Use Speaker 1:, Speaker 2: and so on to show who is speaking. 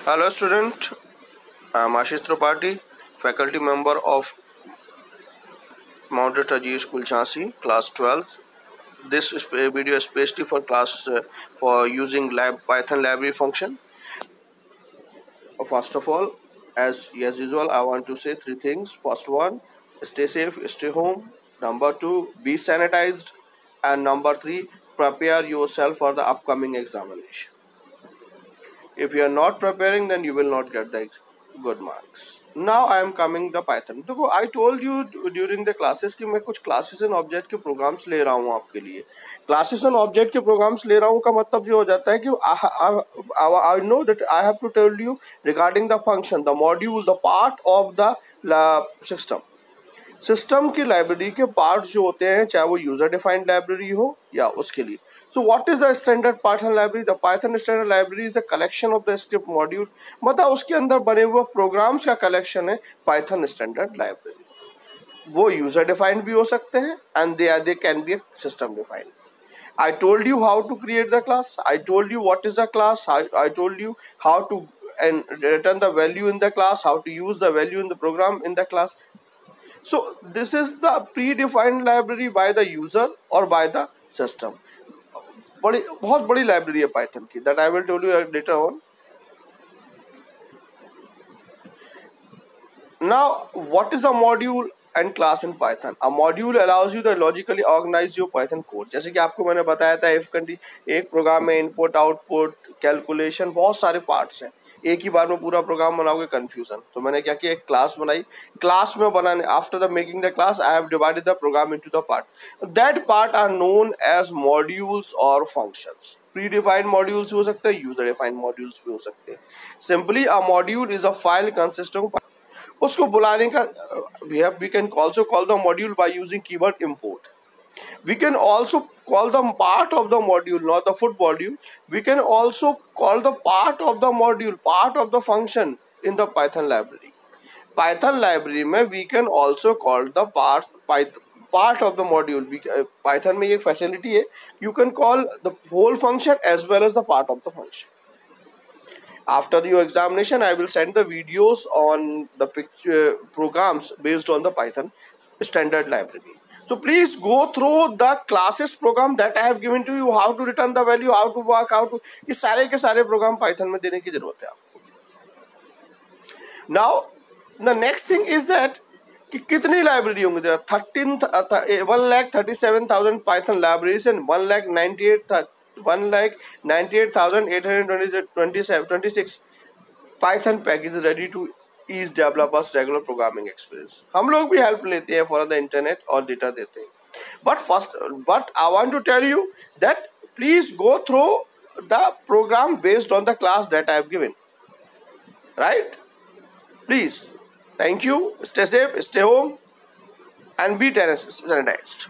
Speaker 1: Hello student, I am Ashish Tripathi, faculty member of Mount Taji School Jhansi, class 12th. This video is especially for class for using Python library function. First of all, as usual, I want to say three things. First one, stay safe, stay home. Number two, be sanitized. And number three, prepare yourself for the upcoming examination. If you are not preparing, then you will not get the good marks. Now I am coming to Python. देखो I told you during the classes कि मैं कुछ classes and object के programs ले रहा हूँ आपके लिए. Classes and object के programs ले रहा हूँ का मतलब जो हो जाता है कि I know that I have to tell you regarding the function, the module, the part of the system. System की लाइब्रेरी के पार्ट्स जो होते हैं, चाहे वो यूजर डिफाइंड लाइब्रेरी हो या उसके लिए. So what is the standard Python library? The Python standard library is a collection of the script module. मतलब उसके अंदर बने हुए प्रोग्राम्स का कलेक्शन है पाइथन स्टैंडर्ड लाइब्रेरी. वो यूजर डिफाइंड भी हो सकते हैं and they can be system defined. I told you how to create the class. I told you what is the class. I told you how to and return the value in the class, how to use the value in the program in the class. So this is the predefined library by the user or by the system. बहुत बड़ी library है Python की, that I will tell you later on. Now, what is a module and class in Python? A module allows you to logically organize your Python code. जैसे कि आपको मैंने बताया था, एक प्रोग्राम में इनपुट, आउटपुट, कैलकुलेशन, बहुत सारे पार्ट्स हैं. एक ही बार में पूरा प्रोग्राम बनाओगे कंफ्यूजन. तो मैंने क्या किया, एक क्लास बनाई. क्लास में बनाने after the making the class I have divided the program into the part. That part are known as modules और फंक्शंस. प्रीडिफाइंड मॉड्यूल्स हो सकते हैं, यूजर डिफाइंड मॉड्यूल्स भी हो सकते हैं. Simply a module is a file consisting. उसको बुलाने का we can also call the module by using keyword import. We can also call the part of the module, not the full module. We can also call the part of the module, part of the function in the Python library. Python library में we can also call the part of the module. Python में ये facility है, you can call the whole function as well as the part of the function. After your examination, I will send the videos on the programs based on the Python standard library. So please go through the classes program that I have given to you, how to return the value, how to work, how to, ये सारे के सारे program Python में देने की जरूरत है आपको. Now, the next thing is that कि कितनी लाइब्रेरी होंगी? There are 1,37,000 Python libraries and 1,98,826 Python packages ready to ease developers regular programming experience. हम लोग भी help लेते हैं for the internet और data देते हैं. But I want to tell you that please go through the program based on the class that I have given. Right? Please. Thank you. Stay safe, stay home, and be sanitized.